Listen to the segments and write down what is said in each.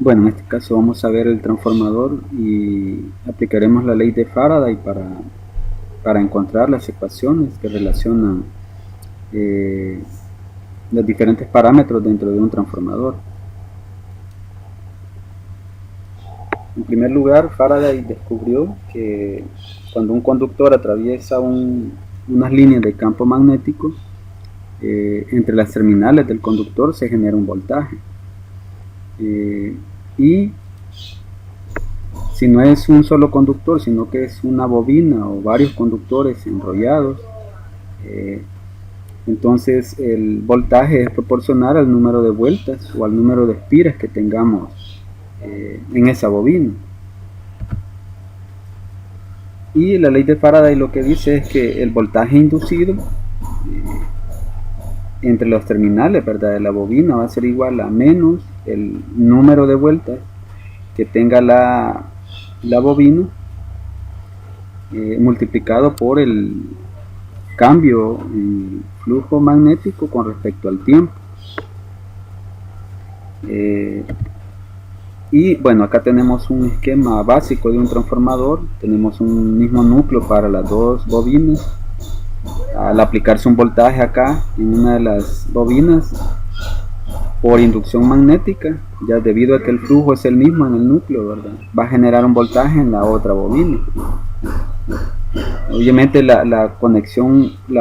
Bueno, en este caso vamos a ver el transformador y aplicaremos la ley de Faraday para encontrar las ecuaciones que relacionan los diferentes parámetros dentro de un transformador. En primer lugar, Faraday descubrió que cuando un conductor atraviesa unas líneas de campo magnético, entre las terminales del conductor se genera un voltaje. Y si no es un solo conductor, sino que es una bobina o varios conductores enrollados, entonces el voltaje es proporcional al número de vueltas o al número de espiras que tengamos en esa bobina. Y la ley de Faraday lo que dice es que el voltaje inducido entre los terminales, ¿verdad?, de la bobina va a ser igual a menos el número de vueltas que tenga la bobina multiplicado por el cambio en flujo magnético con respecto al tiempo. Y bueno, acá tenemos un esquema básico de un transformador. Tenemos un mismo núcleo para las dos bobinas. Al aplicarse un voltaje acá en una de las bobinas por inducción magnética, ya debido a que el flujo es el mismo en el núcleo, ¿verdad?, va a generar un voltaje en la otra bobina. Obviamente la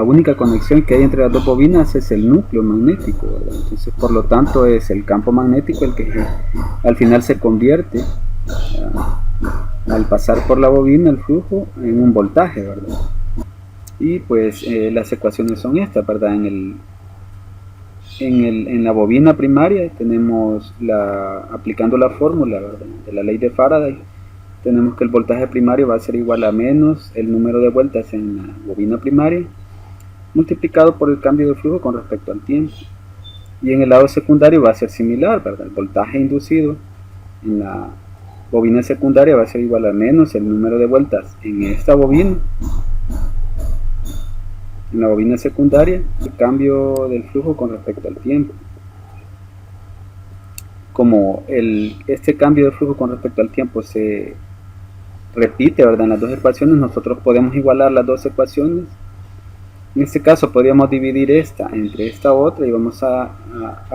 única conexión que hay entre las dos bobinas es el núcleo magnético, ¿verdad? Entonces, por lo tanto, es el campo magnético el que al final se convierte, al pasar por la bobina, el flujo en un voltaje, ¿verdad? Y pues las ecuaciones son estas, ¿verdad? En la bobina primaria tenemos aplicando la fórmula, ¿verdad?, de la ley de Faraday, tenemos que el voltaje primario va a ser igual a menos el número de vueltas en la bobina primaria multiplicado por el cambio de flujo con respecto al tiempo. Y en el lado secundario va a ser similar, ¿verdad? El voltaje inducido en la bobina secundaria va a ser igual a menos el número de vueltas en esta bobina, en la bobina secundaria, el cambio del flujo con respecto al tiempo. Como este cambio de flujo con respecto al tiempo se repite, ¿verdad?, en las dos ecuaciones, nosotros podemos igualar las dos ecuaciones. En este caso podríamos dividir esta entre esta otra y vamos a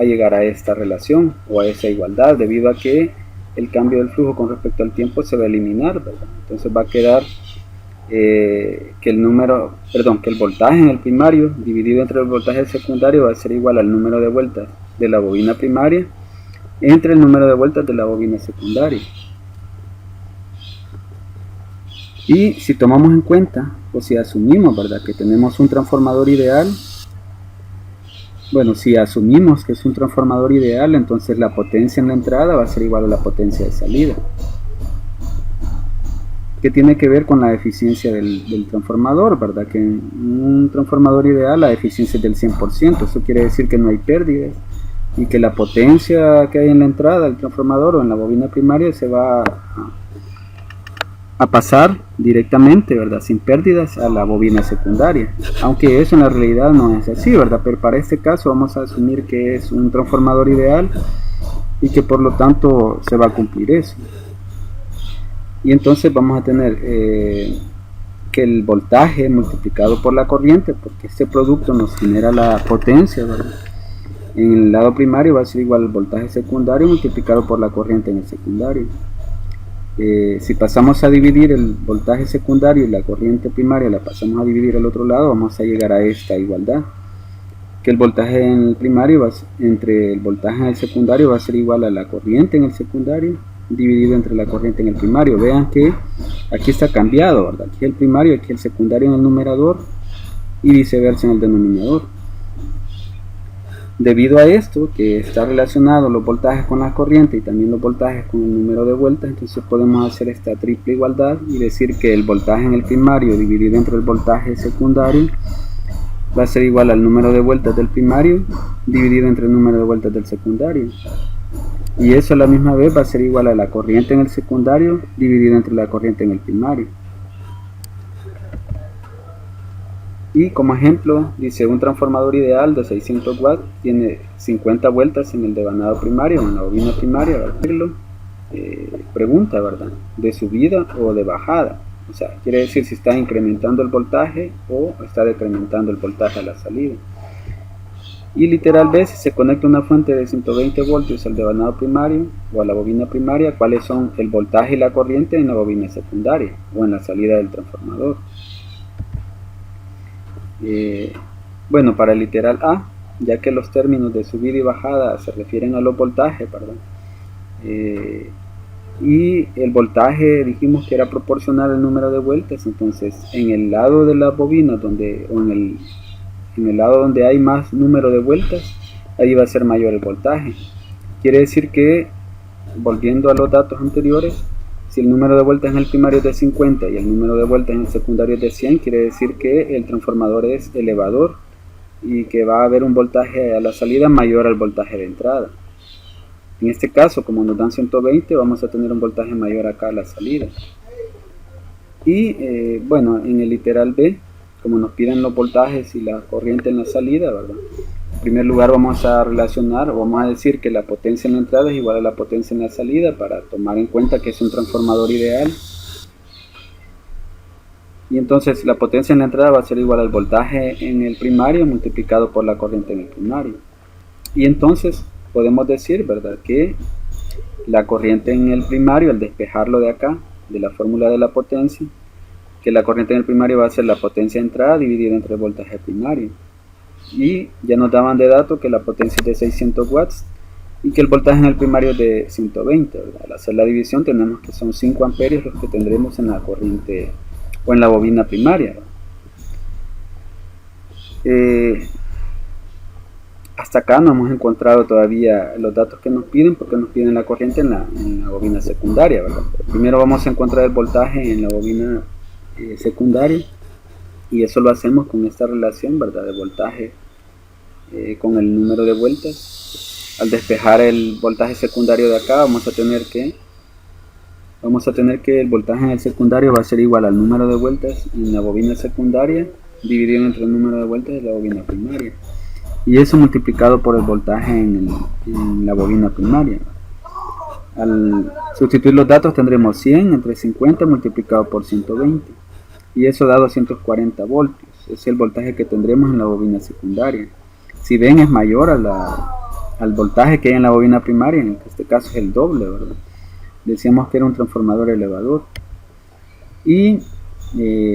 llegar a esta relación o a esa igualdad, debido a que el cambio del flujo con respecto al tiempo se va a eliminar, ¿verdad? Entonces va a quedar que el voltaje en el primario dividido entre el voltaje secundario va a ser igual al número de vueltas de la bobina primaria entre el número de vueltas de la bobina secundaria. Y si tomamos en cuenta, o si asumimos, ¿verdad?, que tenemos un transformador ideal, bueno, si asumimos que es un transformador ideal, entonces la potencia en la entrada va a ser igual a la potencia de salida, que tiene que ver con la eficiencia del transformador, ¿verdad? Que en un transformador ideal la eficiencia es del 100%, eso quiere decir que no hay pérdidas y que la potencia que hay en la entrada del transformador o en la bobina primaria se va a pasar directamente, ¿verdad?, sin pérdidas a la bobina secundaria, aunque eso en la realidad no es así, ¿verdad?, pero para este caso vamos a asumir que es un transformador ideal y que por lo tanto se va a cumplir eso. Y entonces vamos a tener que el voltaje multiplicado por la corriente, porque este producto nos genera la potencia, ¿verdad?, en el lado primario va a ser igual al voltaje secundario multiplicado por la corriente en el secundario. Si pasamos a dividir el voltaje secundario y la corriente primaria la pasamos a dividir al otro lado, vamos a llegar a esta igualdad, que el voltaje en el primario entre el voltaje en el secundario va a ser igual a la corriente en el secundario dividido entre la corriente en el primario. Vean que aquí está cambiado, ¿verdad?, aquí el primario, aquí el secundario en el numerador y viceversa en el denominador. Debido a esto, que está relacionado los voltajes con la corriente y también los voltajes con el número de vueltas, entonces podemos hacer esta triple igualdad y decir que el voltaje en el primario dividido entre el voltaje secundario va a ser igual al número de vueltas del primario dividido entre el número de vueltas del secundario. Y eso a la misma vez va a ser igual a la corriente en el secundario dividido entre la corriente en el primario. Y como ejemplo, dice un transformador ideal de 600 watts tiene 50 vueltas en el devanado primario, en la bobina primaria, pregunta, ¿verdad? De subida o de bajada. O sea, quiere decir si está incrementando el voltaje o está decrementando el voltaje a la salida. Y literal B, si se conecta una fuente de 120 voltios al devanado primario o a la bobina primaria, cuáles son el voltaje y la corriente en la bobina secundaria o en la salida del transformador. Bueno, para el literal A, ya que los términos de subida y bajada se refieren a los voltajes, ¿verdad? Y el voltaje dijimos que era proporcional al número de vueltas, entonces en el lado de la bobina en el lado donde hay más número de vueltas, ahí va a ser mayor el voltaje. Quiere decir que, volviendo a los datos anteriores, si el número de vueltas en el primario es de 50 y el número de vueltas en el secundario es de 100, quiere decir que el transformador es elevador y que va a haber un voltaje a la salida mayor al voltaje de entrada. En este caso, como nos dan 120, vamos a tener un voltaje mayor acá a la salida. Y bueno, en el literal B, como nos piden los voltajes y la corriente en la salida, ¿verdad? En primer lugar vamos a relacionar, o vamos a decir que la potencia en la entrada es igual a la potencia en la salida para tomar en cuenta que es un transformador ideal. Y entonces la potencia en la entrada va a ser igual al voltaje en el primario multiplicado por la corriente en el primario. Y entonces podemos decir, ¿verdad?, que la corriente en el primario, al despejarlo de acá, de la fórmula de la potencia, que la corriente en el primario va a ser la potencia de entrada dividida entre el voltaje primario. Y ya nos daban de dato que la potencia es de 600 watts y que el voltaje en el primario es de 120, ¿verdad? Al hacer la división tenemos que son 5 amperios los que tendremos en la corriente o en la bobina primaria. Hasta acá no hemos encontrado todavía los datos que nos piden, porque nos piden la corriente en la bobina secundaria, ¿verdad? Primero vamos a encontrar el voltaje en la bobina secundaria, y eso lo hacemos con esta relación, ¿verdad?, de voltaje con el número de vueltas. Al despejar el voltaje secundario de acá, vamos a tener que el voltaje en el secundario va a ser igual al número de vueltas en la bobina secundaria dividido entre el número de vueltas de la bobina primaria, y eso multiplicado por el voltaje en la bobina primaria. Al sustituir los datos tendremos 100 entre 50 multiplicado por 120, y eso da 240 voltios. Es el voltaje que tendremos en la bobina secundaria. Si ven, es mayor al voltaje que hay en la bobina primaria, en este caso es el doble, ¿verdad? Decíamos que era un transformador elevador. Y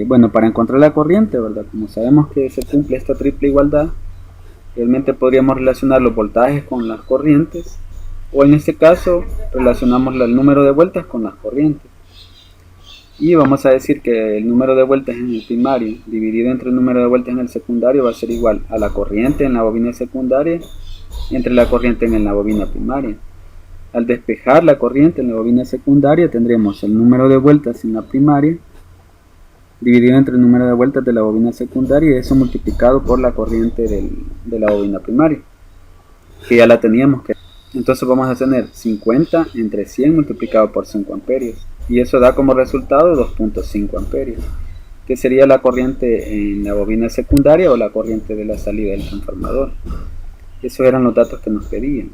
bueno, para encontrar la corriente, ¿verdad?, como sabemos que se cumple esta triple igualdad, realmente podríamos relacionar los voltajes con las corrientes, o en este caso relacionamos el número de vueltas con las corrientes. Y vamos a decir que el número de vueltas en el primario dividido entre el número de vueltas en el secundario va a ser igual a la corriente en la bobina secundaria entre la corriente en la bobina primaria. Al despejar la corriente en la bobina secundaria tendremos el número de vueltas en la primaria dividido entre el número de vueltas de la bobina secundaria, y eso multiplicado por la corriente de la bobina primaria, que ya la teníamos. Entonces vamos a tener 50 entre 100 multiplicado por 5 amperios, y eso da como resultado 2.5 amperios, que sería la corriente en la bobina secundaria o la corriente de la salida del transformador. Esos eran los datos que nos pedían.